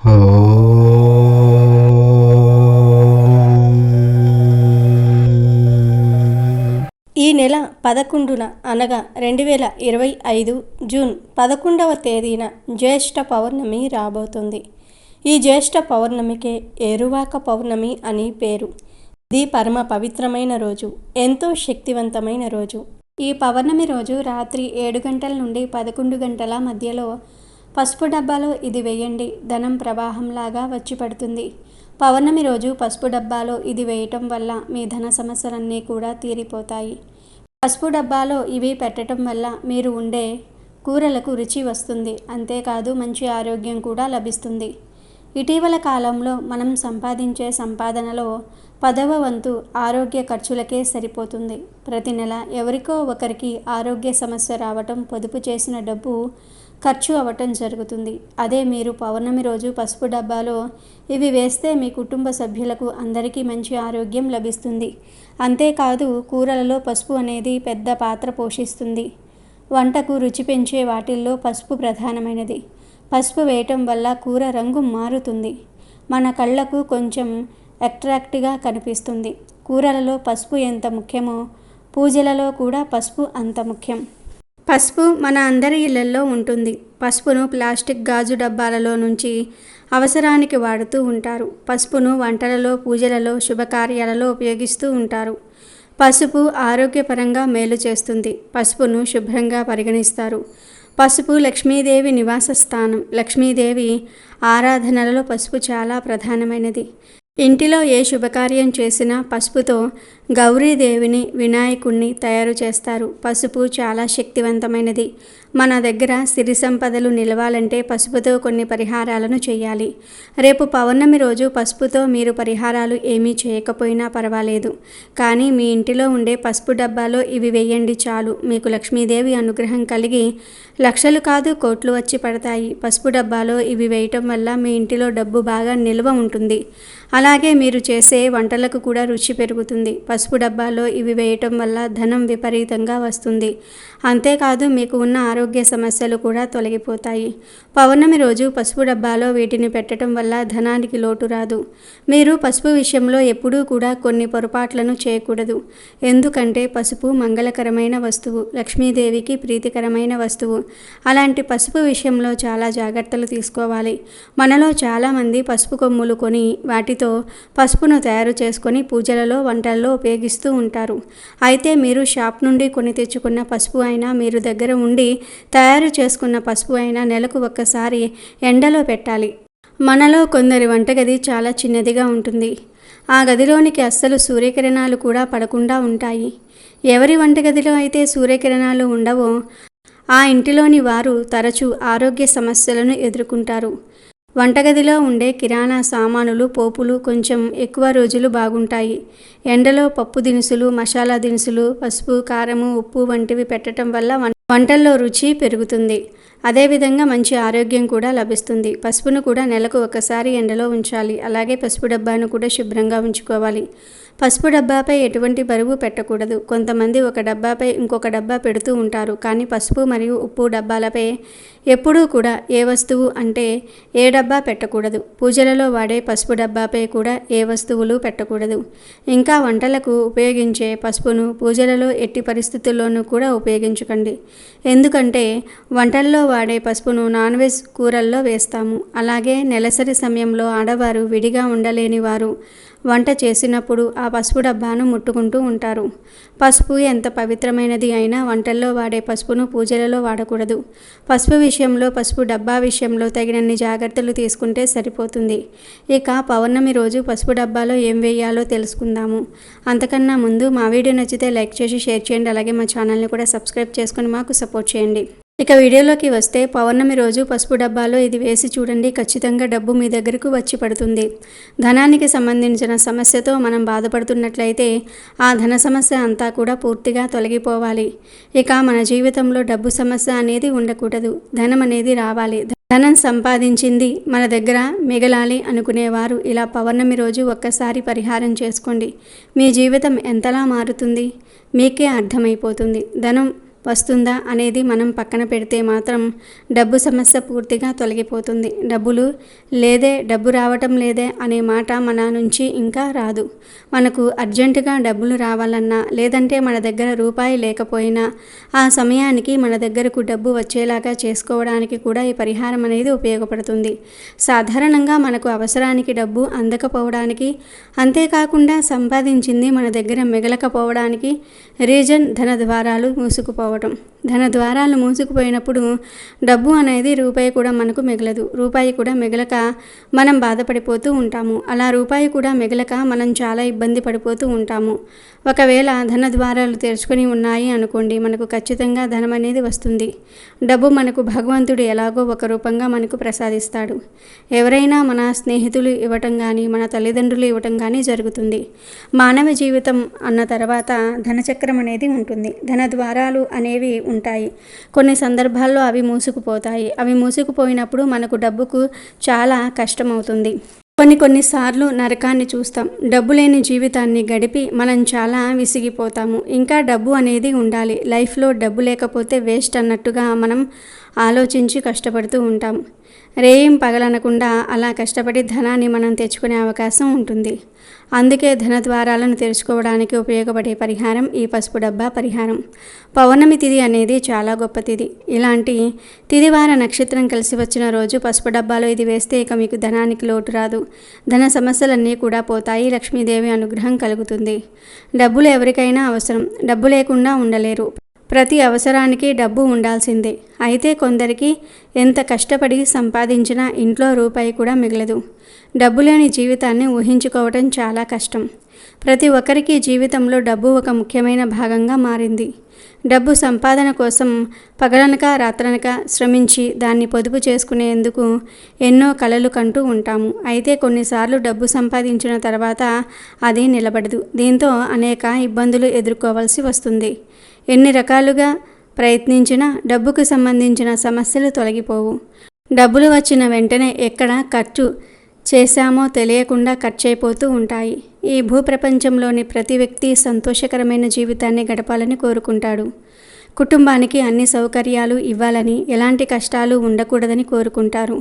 ఈ నెల 11న అనగా 2025 జూన్ 11వ తేదీన జ్యేష్ఠ పౌర్ణమి రాబోతుంది. ఈ జ్యేష్ఠ పౌర్ణమికే ఏరువాక పౌర్ణమి అని పేరు. ఇది పరమ పవిత్రమైన రోజు, ఎంతో శక్తివంతమైన రోజు. ఈ పౌర్ణమి రోజు రాత్రి 7 గంటల నుండి 11 గంటల మధ్యలో పసుపు డబ్బాలో ఇది వేయండి. ధనం ప్రవాహంలాగా వచ్చి పడుతుంది. పౌర్ణమి రోజు పసుపు డబ్బాలో ఇది వేయటం వల్ల మీ ధన సమస్యలన్నీ కూడా తీరిపోతాయి. పసుపు డబ్బాలో ఇవి పెట్టడం వల్ల మీరు ఉండే కూరలకు రుచి వస్తుంది. అంతేకాదు మంచి ఆరోగ్యం కూడా లభిస్తుంది. ఇటీవల కాలంలో మనం సంపాదించే సంపాదనలో 10వ వంతు ఆరోగ్య ఖర్చులకే సరిపోతుంది. ప్రతి నెల ఎవరికో ఒకరికి ఆరోగ్య సమస్య రావటం, పొదుపు చేసిన డబ్బు ఖర్చు అవ్వటం జరుగుతుంది. అదే మీరు పౌర్ణమి రోజు పసుపు డబ్బాలో ఇవి వేస్తే మీ కుటుంబ సభ్యులకు అందరికీ మంచి ఆరోగ్యం లభిస్తుంది. అంతేకాదు కూరలలో పసుపు అనేది పెద్ద పాత్ర పోషిస్తుంది. వంటకు రుచి పెంచే వాటిల్లో పసుపు ప్రధానమైనది. పసుపు వేయటం వల్ల కూర రంగు మారుతుంది. మన కళ్ళకు కొంచెం అట్రాక్ట్గా కనిపిస్తుంది. కూరలలో పసుపు ఎంత ముఖ్యమో పూజలలో కూడా పసుపు అంత ముఖ్యం. పసుపు మన అందరి ఇళ్లల్లో ఉంటుంది. పసుపును ప్లాస్టిక్ గాజు డబ్బాలలో నుంచి అవసరానికి వాడుతూ ఉంటారు. పసుపును వంటలలో, పూజలలో, శుభకార్యాలలో ఉపయోగిస్తూ ఉంటారు. పసుపు ఆరోగ్యపరంగా మేలు చేస్తుంది. పసుపును శుభ్రంగా పరిగణిస్తారు. పసుపు లక్ష్మీదేవి నివాస స్థానం. లక్ష్మీదేవి ఆరాధనలలో పసుపు చాలా ప్రధానమైనది. ఇంటిలో ఏ శుభకార్యం చేసినా పసుపుతో గౌరీదేవిని, వినాయకుణ్ణి తయారు చేస్తారు. పసుపు చాలా శక్తివంతమైనది. మన దగ్గర సిరి సంపదలు నిలవాలంటే పసుపుతో కొన్ని పరిహారాలను చేయాలి. రేపు పౌర్ణమి రోజు పసుపుతో మీరు పరిహారాలు ఏమీ చేయకపోయినా పర్వాలేదు. కానీ మీ ఇంటిలో ఉండే పసుపు డబ్బాలో ఇవి వేయండి చాలు. మీకు లక్ష్మీదేవి అనుగ్రహం కలిగి లక్షలు కాదు కోట్లు వచ్చి పడతాయి. పసుపు డబ్బాలో ఇవి వేయటం వల్ల మీ ఇంటిలో డబ్బు బాగా నిల్వ ఉంటుంది. అలాగే మీరు చేసే వంటలకు కూడా రుచి పెరుగుతుంది. పసుపు డబ్బాలో ఇవి వేయటం వల్ల ధనం విపరీతంగా వస్తుంది. అంతేకాదు మీకు ఉన్న ఆరోగ్య సమస్యలు కూడా తొలగిపోతాయి. పౌర్ణమి రోజు పసుపు డబ్బాలో వీటిని పెట్టడం వల్ల ధనానికి లోటు రాదు. మీరు పసుపు విషయంలో ఎప్పుడూ కూడా కొన్ని పొరపాట్లను చేయకూడదు. ఎందుకంటే పసుపు మంగళకరమైన వస్తువు, లక్ష్మీదేవికి ప్రీతికరమైన వస్తువు. అలాంటి పసుపు విషయంలో చాలా జాగ్రత్తలు తీసుకోవాలి. మనలో చాలామంది పసుపు కొమ్ములు కొని వాటితో పసుపును తయారు చేసుకొని పూజలలో, వంటల్లో ఉపయోగిస్తూ ఉంటారు. అయితే మీరు షాప్ నుండి కొని తెచ్చుకున్న పసుపు అయినా, మీరు దగ్గర ఉండి తయారు చేసుకున్న పసుపు అయినా నెలకు ఒక్కసారి ఎండలో పెట్టాలి. మనలో కొందరి వంటగది చాలా చిన్నదిగా ఉంటుంది. ఆ గదిలోనికి అస్సలు సూర్యకిరణాలు కూడా పడకుండా ఉంటాయి. ఎవరి వంటగదిలో అయితే సూర్యకిరణాలు ఉండవో ఆ ఇంటిలోని వారు తరచూ ఆరోగ్య సమస్యలను ఎదుర్కొంటారు. వంటగదిలో ఉండే కిరాణా సామానులు, పోపులు కొంచెం ఎక్కువ రోజులు బాగుంటాయి. ఎండలో పప్పు దినుసులు, మసాలా దినుసులు, పసుపు, కారము, ఉప్పు వంటివి పెట్టడం వల్ల వంటల్లో రుచి పెరుగుతుంది. అదేవిధంగా మంచి ఆరోగ్యం కూడా లభిస్తుంది. పసుపును కూడా నెలకు ఒకసారి ఎండలో ఉంచాలి. అలాగే పసుపు డబ్బాను కూడా శుభ్రంగా ఉంచుకోవాలి. పసుపు డబ్బాపై ఎటువంటి బరువు పెట్టకూడదు. కొంతమంది ఒక డబ్బాపై ఇంకొక డబ్బా పెడుతూ ఉంటారు. కానీ పసుపు మరియు ఉప్పు డబ్బాలపై ఎప్పుడూ కూడా ఏ వస్తువు అంటే ఏ డబ్బా పెట్టకూడదు. పూజలలో వాడే పసుపు డబ్బాపై కూడా ఏ వస్తువులు పెట్టకూడదు. ఇంకా వంటలకు ఉపయోగించే పసుపును పూజలలో ఎట్టి పరిస్థితుల్లోనూ కూడా ఉపయోగించకండి. ఎందుకంటే వంటల్లో వాడే పసుపును నాన్ వెజ్ కూరల్లో వేస్తాము. అలాగే నెలసరి సమయంలో ఆడవారు విడిగా ఉండలేని వారు వంట చేసినప్పుడు ఆ పసుపు డబ్బాను ముట్టుకుంటూ ఉంటారు. పసుపు ఎంత పవిత్రమైనది అయినా వంటల్లో వాడే పసుపును పూజలలో వాడకూడదు. పసుపు విషయంలో, పసుపు డబ్బా విషయంలో తగినన్ని జాగ్రత్తలు తీసుకుంటే సరిపోతుంది. ఇక పౌర్ణమి రోజు పసుపు డబ్బాలో ఏం వేయాలో తెలుసుకుందాము. అంతకన్నా ముందు మా వీడియో నచ్చితే లైక్ చేసి షేర్ చేయండి. అలాగే మా ఛానల్ని కూడా సబ్స్క్రైబ్ చేసుకొని మాకు సపోర్ట్ చేయండి. ఇక వీడియోలోకి వస్తే పౌర్ణమి రోజు పసుపు డబ్బాలో ఇది వేసి చూడండి. ఖచ్చితంగా డబ్బు మీ దగ్గరకు వచ్చి పడుతుంది. ధనానికి సంబంధించిన సమస్యతో మనం బాధపడుతున్నట్లయితే ఆ ధన సమస్య అంతా కూడా పూర్తిగా తొలగిపోవాలి. ఇక మన జీవితంలో డబ్బు సమస్య అనేది ఉండకూడదు. ధనం అనేది రావాలి. ధనం సంపాదించింది మన దగ్గర మిగలాలి అనుకునేవారు ఇలా పౌర్ణమి రోజు ఒక్కసారి పరిహారం చేసుకోండి. మీ జీవితం ఎంతలా మారుతుంది మీకే అర్థమైపోతుంది. ధనం వస్తుందా అనేది మనం పక్కన పెడితే మాత్రం డబ్బు సమస్య పూర్తిగా తొలగిపోతుంది. డబ్బు రావటం లేదే అనే మాట మన నుంచి ఇంకా రాదు. మనకు అర్జెంటుగా డబ్బులు రావాలన్నా, లేదంటే మన దగ్గర రూపాయి లేకపోయినా ఆ సమయానికి మన దగ్గరకు డబ్బు వచ్చేలాగా చేసుకోవడానికి కూడా ఈ పరిహారం అనేది ఉపయోగపడుతుంది. సాధారణంగా మనకు అవసరానికి డబ్బు అందకపోవడానికి, అంతేకాకుండా సంపాదించింది మన దగ్గర మిగలకపోవడానికి రీజన్ ధన ద్వారాలు మూసుకుపోవటం. ధన ద్వారాలు మూసుకుపోయినప్పుడు డబ్బు అనేది రూపాయి కూడా మనకు మిగలదు. రూపాయి కూడా మిగలక మనం బాధపడిపోతూ ఉంటాము. అలా రూపాయి కూడా మిగలక మనం చాలా ఇబ్బంది పడిపోతూ ఉంటాము. ఒకవేళ ధన ద్వారాలు తెరుచుకొని ఉన్నాయి అనుకోండి, మనకు ఖచ్చితంగా ధనం అనేది వస్తుంది. డబ్బు మనకు భగవంతుడు ఎలాగో ఒక రూపంగా మనకు ప్రసాదిస్తాడు. ఎవరైనా మన స్నేహితులు ఇవ్వటం కానీ, మన తల్లిదండ్రులు ఇవ్వటం కానీ జరుగుతుంది. మానవ జీవితం అన్న తర్వాత ధనచక్రం అనేది ఉంటుంది. ధన ద్వారాలు అనేవి ఉంటాయి. కొన్ని సందర్భాల్లో అవి మూసుకుపోతాయి. అవి మూసుకుపోయినప్పుడు మనకు డబ్బుకు చాలా కష్టమవుతుంది. కొన్నిసార్లు నరకాన్ని చూస్తాం. డబ్బు లేని జీవితాన్ని గడిపి మనం చాలా విసిగిపోతాము. ఇంకా డబ్బు అనేది ఉండాలి, లైఫ్లో డబ్బు లేకపోతే వేస్ట్ అన్నట్టుగా మనం ఆలోచించి కష్టపడుతూ ఉంటాం. రేయం పగలనకుండా అలా కష్టపడి ధనాన్ని మనం తెచ్చుకునే అవకాశం ఉంటుంది. అందుకే ధన ద్వారాలను తెరుచుకోవడానికి ఉపయోగపడే పరిహారం ఈ పసుపు డబ్బా పరిహారం. పౌర్ణమి తిథి అనేది చాలా గొప్ప తిథి. ఇలాంటి తిథివార నక్షత్రం కలిసి వచ్చిన రోజు పసుపు డబ్బాలో ఇది వేస్తే ఇక మీకు ధనానికి లోటు రాదు. ధన సమస్యలన్నీ కూడా పోతాయి. లక్ష్మీదేవి అనుగ్రహం కలుగుతుంది. డబ్బులు ఎవరికైనా అవసరం. డబ్బు లేకుండా ఉండలేరు. ప్రతి అవసరానికి డబ్బు ఉండాల్సిందే. అయితే కొందరికి ఎంత కష్టపడి సంపాదించినా ఇంట్లో రూపాయి కూడా మిగలదు. డబ్బు లేని జీవితాన్ని ఊహించుకోవటం చాలా కష్టం. ప్రతి ఒక్కరికి జీవితంలో డబ్బు ఒక ముఖ్యమైన భాగంగా మారింది. డబ్బు సంపాదన కోసం పగలనక రాత్రనక శ్రమించి దాన్ని పొదుపు చేసుకునేందుకు ఎన్నో కలలు కంటూ ఉంటాము. అయితే కొన్నిసార్లు డబ్బు సంపాదించిన తర్వాత అది నిలబడదు. దీంతో అనేక ఇబ్బందులు ఎదుర్కోవాల్సి వస్తుంది. ఎన్ని రకాలుగా ప్రయత్నించినా డబ్బుకు సంబంధించిన సమస్యలు తొలగిపోవు. డబ్బులు వచ్చిన వెంటనే ఎక్కడ ఖర్చు చేశామో తెలియకుండా ఖర్చయిపోతూ ఉంటాయి. ఈ భూప్రపంచంలోని ప్రతి వ్యక్తి సంతోషకరమైన జీవితాన్ని గడపాలని కోరుకుంటాడు. కుటుంబానికి అన్ని సౌకర్యాలు ఇవ్వాలని, ఎలాంటి కష్టాలు ఉండకూడదని కోరుకుంటారు.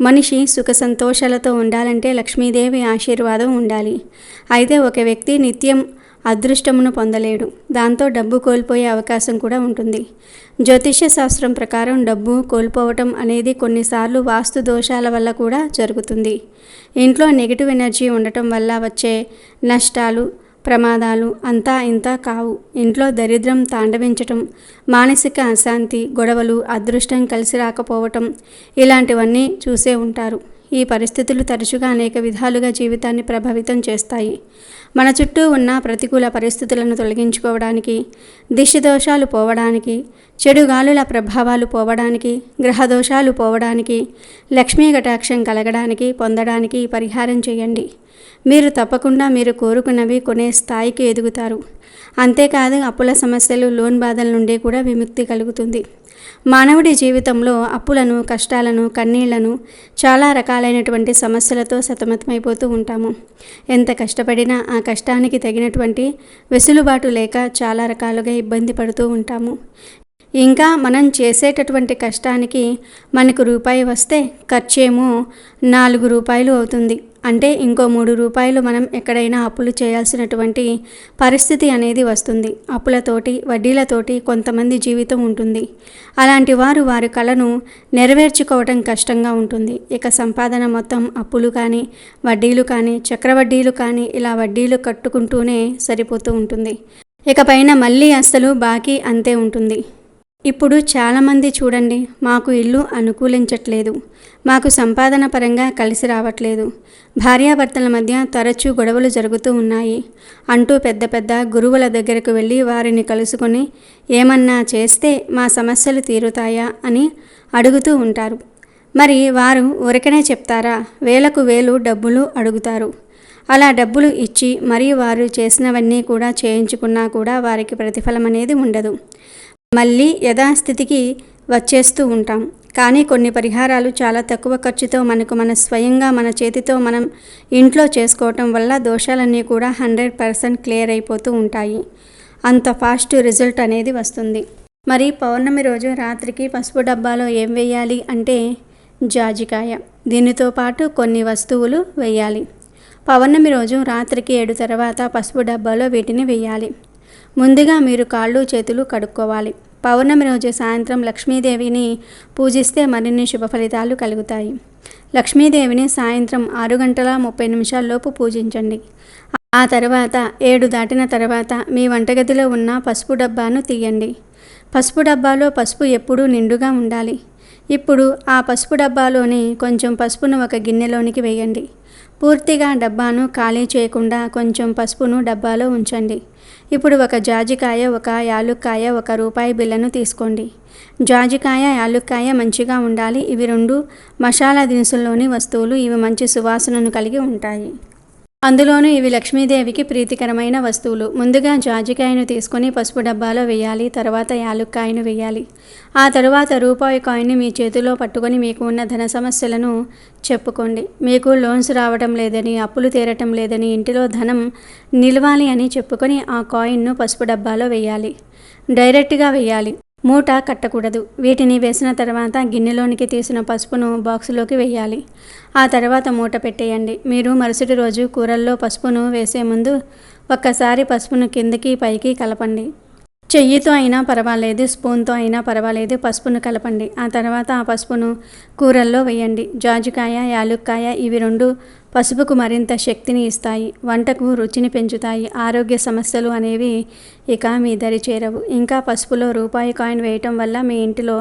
మనిషి సుఖ సంతోషాలతో ఉండాలంటే లక్ష్మీదేవి ఆశీర్వాదం ఉండాలి. అయితే ఒక వ్యక్తి నిత్యం అదృష్టమును పొందలేడు. దాంతో డబ్బు కోల్పోయే అవకాశం కూడా ఉంటుంది. జ్యోతిష్య శాస్త్రం ప్రకారం డబ్బు కోల్పోవటం అనేది కొన్నిసార్లు వాస్తు దోషాల వల్ల కూడా జరుగుతుంది. ఇంట్లో నెగిటివ్ ఎనర్జీ ఉండటం వల్ల వచ్చే నష్టాలు, ప్రమాదాలు అంతా ఇంతా కావు. ఇంట్లో దరిద్రం తాండవించటం, మానసిక అశాంతి, గొడవలు, అదృష్టం కలిసి రాకపోవటం ఇలాంటివన్నీ చూసే ఉంటారు. ఈ పరిస్థితులు తరచుగా అనేక విధాలుగా జీవితాన్ని ప్రభావితం చేస్తాయి. మన చుట్టూ ఉన్న ప్రతికూల పరిస్థితులను తొలగించుకోవడానికి, దిష్టిదోషాలు పోవడానికి, చెడు గాలుల ప్రభావాలు పోవడానికి, గ్రహదోషాలు పోవడానికి, లక్ష్మీ కటాక్షం కలగడానికి, పొందడానికి ఈ పరిహారం చేయండి. మీరు తప్పకుండా మీరు కోరుకున్నవి కొనే స్థాయికి ఎదుగుతారు. అంతేకాదు అప్పుల సమస్యలు, లోన్ బాధల నుండి కూడా విముక్తి కలుగుతుంది. మానవుడి జీవితంలో అప్పులను, కష్టాలను, కన్నీళ్లను, చాలా రకాలైనటువంటి సమస్యలతో సతమతమైపోతూ ఉంటాము. ఎంత కష్టపడినా ఆ కష్టానికి తగినటువంటి వెసులుబాటు లేక చాలా రకాలుగా ఇబ్బంది పడుతూ ఉంటాము. ఇంకా మనం చేసేటటువంటి కష్టానికి మనకు రూపాయి వస్తే ఖర్చేమో 4 రూపాయలు అవుతుంది. అంటే ఇంకో 3 రూపాయలు మనం ఎక్కడైనా అప్పులు చేయాల్సినటువంటి పరిస్థితి అనేది వస్తుంది. అప్పులతోటి, వడ్డీలతోటి కొంతమంది జీవితం ఉంటుంది. అలాంటి వారు వారి కళను నెరవేర్చుకోవడం కష్టంగా ఉంటుంది. ఇక సంపాదన మొత్తం అప్పులు కానీ, వడ్డీలు కానీ, చక్రవడ్డీలు కానీ ఇలా వడ్డీలు కట్టుకుంటూనే సరిపోతూ ఉంటుంది. ఇకపైన మళ్ళీ అస్సలు బాకీ అంతే ఉంటుంది. ఇప్పుడు చాలామంది చూడండి, మాకు ఇల్లు అనుకూలించట్లేదు, మాకు సంపాదన పరంగా కలిసి రావట్లేదు, భార్యాభర్తల మధ్య తరచూ గొడవలు జరుగుతూ ఉన్నాయి అంటూ పెద్ద పెద్ద గురువుల దగ్గరకు వెళ్ళి వారిని కలుసుకొని ఏమన్నా చేస్తే మా సమస్యలు తీరుతాయా అని అడుగుతూ ఉంటారు. మరి వారు ఊరికనే చెప్తారా? వేలకు వేలు డబ్బులు అడుగుతారు. అలా డబ్బులు ఇచ్చి మరి వారు చేసినవన్నీ కూడా చేయించుకున్నా కూడా వారికి ప్రతిఫలం అనేది ఉండదు. మళ్ళీ యథాస్థితికి వచ్చేస్తూ ఉంటాం. కానీ కొన్ని పరిహారాలు చాలా తక్కువ ఖర్చుతో మన స్వయంగా మన చేతితో మనం ఇంట్లో చేసుకోవటం వల్ల దోషాలన్నీ కూడా 100% క్లియర్ అయిపోతూ ఉంటాయి. అంత ఫాస్ట్ రిజల్ట్ అనేది వస్తుంది. మరి పౌర్ణమి రోజు రాత్రికి పసుపు డబ్బాలో ఏం వేయాలి అంటే జాజికాయ. దీనితో పాటు కొన్ని వస్తువులు వేయాలి. పౌర్ణమి రోజు రాత్రికి 7 తర్వాత పసుపు డబ్బాలో వీటిని వేయాలి. ముందుగా మీరు కాళ్ళు చేతులు కడుక్కోవాలి. పౌర్ణమి రోజు సాయంత్రం లక్ష్మీదేవిని పూజిస్తే మరిన్ని శుభ ఫలితాలు కలుగుతాయి. లక్ష్మీదేవిని సాయంత్రం 6:30 పూజించండి. ఆ తర్వాత 7 దాటిన తర్వాత మీ వంటగదిలో ఉన్న పసుపు డబ్బాను తీయండి. పసుపు డబ్బాలో పసుపు ఎప్పుడూ నిండుగా ఉండాలి. ఇప్పుడు ఆ పసుపు డబ్బాలోని కొంచెం పసుపును ఒక గిన్నెలోనికి వేయండి. పూర్తిగా డబ్బాను ఖాళీ చేయకుండా కొంచెం పసుపును డబ్బాలో ఉంచండి. ఇప్పుడు ఒక జాజికాయ, ఒక యాలుక్కాయ, 1 రూపాయి బిళ్ళను తీసుకోండి. జాజికాయ, యాలుక్కాయ మంచిగా ఉండాలి. ఇవి 2 మసాలా దినుసుల్లోని వస్తువులు. ఇవి మంచి సువాసనను కలిగి ఉంటాయి. అందులోనూ ఇవి లక్ష్మీదేవికి ప్రీతికరమైన వస్తువులు. ముందుగా జాజికాయను తీసుకొని పసుపు డబ్బాలో వేయాలి. తర్వాత యాలుక్కాయను వేయాలి. ఆ తరువాత రూపాయి కాయిన్ని మీ చేతిలో పట్టుకొని మీకు ఉన్న ధన సమస్యలను చెప్పుకోండి. మీకు లోన్స్ రావటం లేదని, అప్పులు తీరటం లేదని, ఇంటిలో ధనం నిలవాలి అని చెప్పుకొని ఆ కాయిన్ను పసుపు డబ్బాలో వేయాలి. డైరెక్ట్గా వేయాలి. మూట కట్టకూడదు. వీటిని వేసిన తర్వాత గిన్నెలోనికి తీసిన పసుపును బాక్సులోకి వేయాలి. ఆ తర్వాత మూట పెట్టేయండి. మీరు మరుసటి రోజు కూరల్లో పసుపును వేసే ముందు ఒక్కసారి పసుపును కిందకి పైకి కలపండి. చెయ్యితో అయినా పర్వాలేదు, స్పూన్తో అయినా పర్వాలేదు, పసుపును కలపండి. ఆ తర్వాత ఆ పసుపును కూరల్లో వేయండి. జాజికాయ, యాలుక్కాయ ఇవి 2 పసుపుకు మరింత శక్తిని ఇస్తాయి. వంటకు రుచిని పెంచుతాయి. ఆరోగ్య సమస్యలు అనేవి ఇక మీ దరి చేరవు. ఇంకా పసుపులో రూపాయి కాయిన్ వేయటం వల్ల మీ ఇంటిలో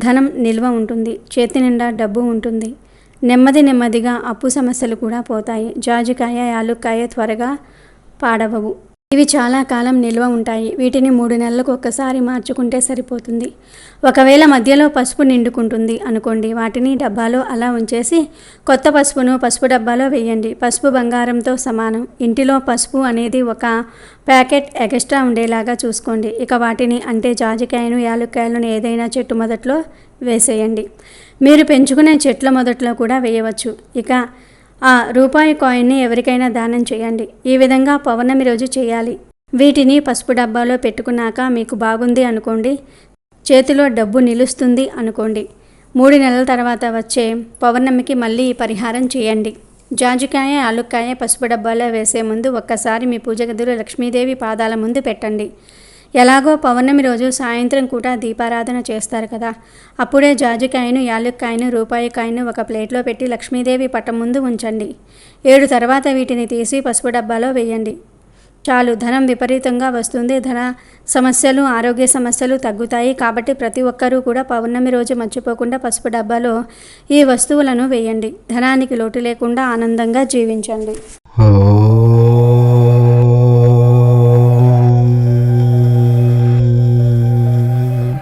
ధనం నిల్వ ఉంటుంది. చేతి నిండా డబ్బు ఉంటుంది. నెమ్మదిగా అప్పు సమస్యలు కూడా పోతాయి. జాజికాయ, యాలుక్కాయ త్వరగా పాడవవు. ఇవి చాలా కాలం నిల్వ ఉంటాయి. వీటిని 3 నెలలకు ఒక్కసారి మార్చుకుంటే సరిపోతుంది. ఒకవేళ మధ్యలో పసుపు నిండుకుంటుంది అనుకోండి, వాటిని డబ్బాలో అలా ఉంచేసి కొత్త పసుపును పసుపు డబ్బాలో వేయండి. పసుపు బంగారంతో సమానం. ఇంటిలో పసుపు అనేది 1 ప్యాకెట్ ఎక్స్ట్రా ఉండేలాగా చూసుకోండి. ఇక వాటిని అంటే జాజికాయను, యాలుక్కాయలను ఏదైనా చెట్టు మొదట్లో వేసేయండి. మీరు పెంచుకునే చెట్ల మొదట్లో కూడా వేయవచ్చు. ఇక ఆ రూపాయి కాయిన్ని ఎవరికైనా దానం చేయండి. ఈ విధంగా పౌర్ణమి రోజు చేయాలి. వీటిని పసుపు డబ్బాలో పెట్టుకున్నాక మీకు బాగుంది అనుకోండి, చేతిలో డబ్బు నిలుస్తుంది అనుకోండి, 3 నెలల తర్వాత వచ్చే పౌర్ణమికి మళ్ళీ ఈ పరిహారం చేయండి. జాజికాయ, యాలుక్కాయ పసుపు డబ్బాలో వేసే ముందు ఒక్కసారి మీ పూజ గదిలో లక్ష్మీదేవి పాదాల ముందు పెట్టండి. ఎలాగో పౌర్ణమి రోజు సాయంత్రం కూడా దీపారాధన చేస్తారు కదా, అప్పుడే జాజికాయను, యాలుక్కాయను, రూపాయి కాయను ఒక ప్లేట్లో పెట్టి లక్ష్మీదేవి పటం ముందు ఉంచండి. 7 తర్వాత వీటిని తీసి పసుపు డబ్బాలో వేయండి. చాలు, ధనం విపరీతంగా వస్తుంది. ధన సమస్యలు, ఆరోగ్య సమస్యలు తగ్గుతాయి. కాబట్టి ప్రతి ఒక్కరూ కూడా పౌర్ణమి రోజు మర్చిపోకుండా పసుపు డబ్బాలో ఈ వస్తువులను వేయండి. ధనానికి లోటు లేకుండా ఆనందంగా జీవించండి.